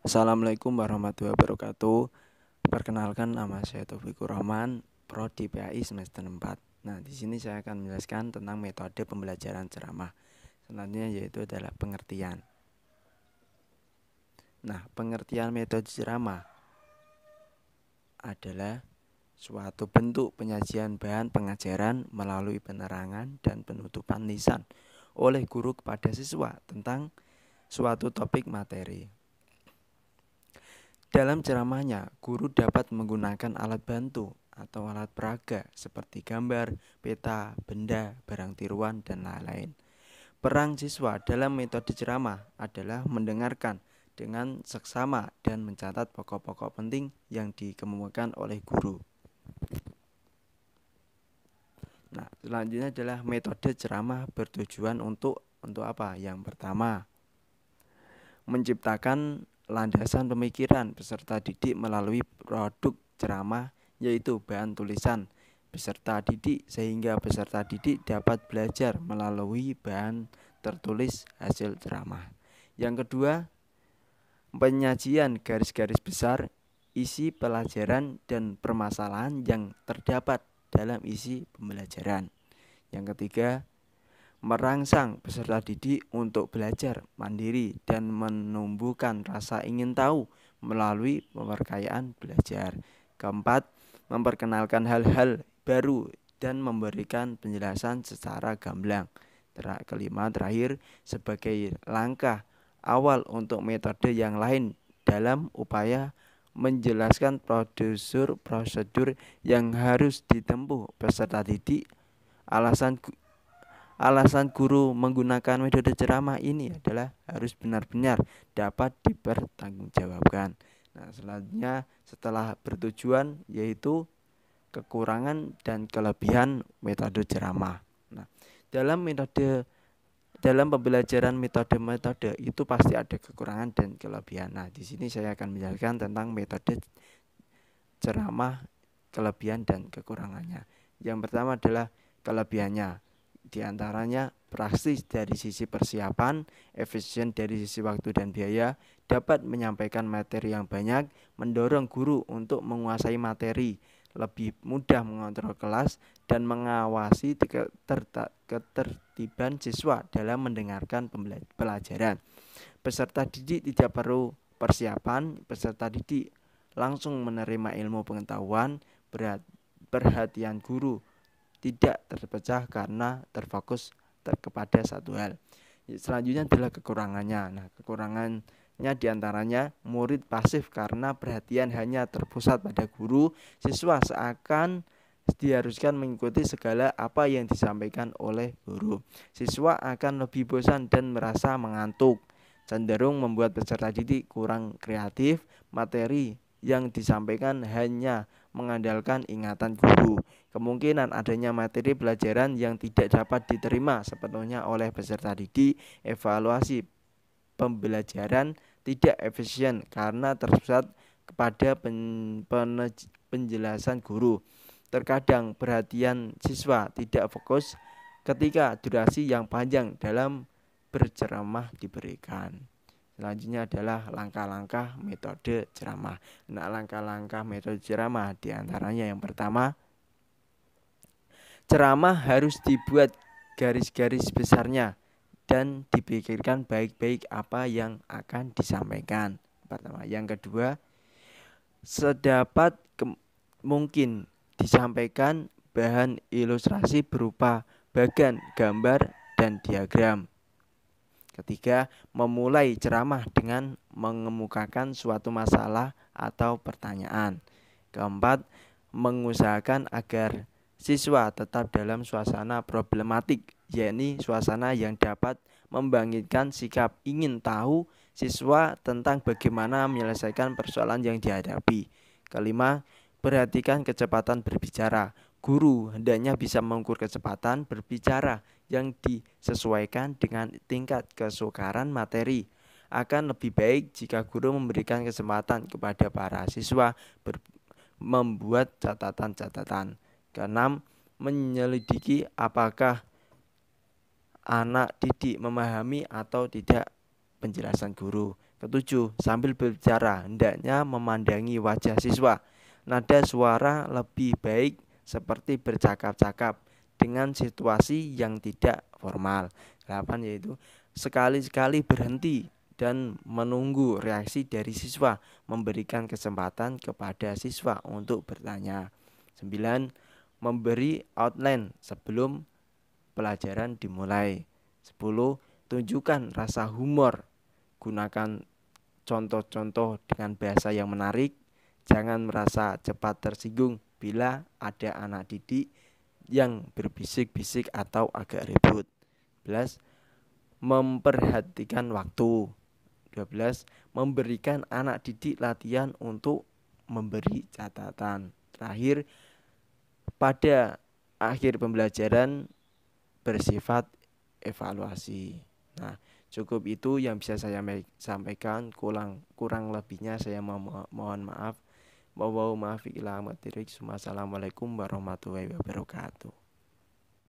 Assalamualaikum warahmatullahi wabarakatuh. Perkenalkan, nama saya Taufikur Rahman, Prodi PAI semester 4. Nah, di sini saya akan menjelaskan tentang metode pembelajaran ceramah. Selanjutnya yaitu adalah pengertian. Nah, pengertian metode ceramah adalah suatu bentuk penyajian bahan pengajaran melalui penerangan dan penutupan lisan oleh guru kepada siswa tentang suatu topik materi. Dalam ceramahnya, guru dapat menggunakan alat bantu atau alat peraga seperti gambar, peta, benda, barang tiruan, dan lain-lain. Peran siswa dalam metode ceramah adalah mendengarkan dengan seksama dan mencatat pokok-pokok penting yang dikemukakan oleh guru. Nah, selanjutnya adalah metode ceramah bertujuan untuk apa? Yang pertama, menciptakan landasan pemikiran peserta didik melalui produk ceramah, yaitu bahan tulisan peserta didik, sehingga peserta didik dapat belajar melalui bahan tertulis hasil ceramah. Yang kedua, penyajian garis-garis besar isi pelajaran dan permasalahan yang terdapat dalam isi pembelajaran. Yang ketiga, merangsang peserta didik untuk belajar mandiri dan menumbuhkan rasa ingin tahu melalui pemperkayaan belajar. Keempat, memperkenalkan hal-hal baru dan memberikan penjelasan secara gamblang. Kelima, terakhir, sebagai langkah awal untuk metode yang lain dalam upaya menjelaskan prosedur yang harus ditempuh peserta didik. Alasan guru menggunakan metode ceramah ini adalah harus benar-benar dapat dipertanggungjawabkan. Nah, selanjutnya setelah bertujuan yaitu kekurangan dan kelebihan metode ceramah. Nah, dalam pembelajaran metode-metode itu pasti ada kekurangan dan kelebihan. Nah, di sini saya akan menjelaskan tentang metode ceramah, kelebihan dan kekurangannya. Yang pertama adalah kelebihannya. Di antaranya praktis dari sisi persiapan, efisien dari sisi waktu dan biaya, dapat menyampaikan materi yang banyak, mendorong guru untuk menguasai materi, lebih mudah mengontrol kelas, dan mengawasi ketertiban siswa dalam mendengarkan pelajaran. Peserta didik tidak perlu persiapan, peserta didik langsung menerima ilmu pengetahuan, perhatian guru tidak terpecah karena terfokus kepada satu hal. Selanjutnya adalah kekurangannya. Nah, kekurangannya diantaranya murid pasif karena perhatian hanya terpusat pada guru, siswa seakan diharuskan mengikuti segala apa yang disampaikan oleh guru. Siswa akan lebih bosan dan merasa mengantuk, cenderung membuat peserta didik kurang kreatif, materi yang disampaikan hanya mengandalkan ingatan guru. Kemungkinan adanya materi pelajaran yang tidak dapat diterima sepenuhnya oleh peserta didik. Evaluasi pembelajaran tidak efisien karena terpusat kepada penjelasan guru. Terkadang perhatian siswa tidak fokus ketika durasi yang panjang dalam berceramah diberikan. Selanjutnya adalah langkah-langkah metode ceramah. Nah, langkah-langkah metode ceramah diantaranya yang pertama, ceramah harus dibuat garis-garis besarnya dan dipikirkan baik-baik apa yang akan disampaikan. Pertama, yang kedua, sedapat mungkin disampaikan bahan ilustrasi berupa bagan, gambar, dan diagram. Ketiga, memulai ceramah dengan mengemukakan suatu masalah atau pertanyaan. Keempat, mengusahakan agar siswa tetap dalam suasana problematik, yakni suasana yang dapat membangkitkan sikap ingin tahu siswa tentang bagaimana menyelesaikan persoalan yang dihadapi. Kelima, perhatikan kecepatan berbicara. Guru hendaknya bisa mengukur kecepatan berbicara yang disesuaikan dengan tingkat kesukaran materi. Akan lebih baik jika guru memberikan kesempatan kepada para siswa membuat catatan-catatan. Keenam, menyelidiki apakah anak didik memahami atau tidak penjelasan guru. Ketujuh, sambil berbicara hendaknya memandangi wajah siswa. Nada suara lebih baik seperti bercakap-cakap dengan situasi yang tidak formal. 8 yaitu sekali-sekali berhenti dan menunggu reaksi dari siswa, memberikan kesempatan kepada siswa untuk bertanya. 9. Memberi outline sebelum pelajaran dimulai. 10. Tunjukkan rasa humor. Gunakan contoh-contoh dengan bahasa yang menarik. Jangan merasa cepat tersinggung bila ada anak didik yang berbisik-bisik atau agak ribut. 11. Memperhatikan waktu. 12. Memberikan anak didik latihan untuk memberi catatan. Terakhir, pada akhir pembelajaran bersifat evaluasi. Nah, cukup itu yang bisa saya sampaikan. Kurang lebihnya saya mohon maaf. Wassalamualaikum warahmatullahi wabarakatuh.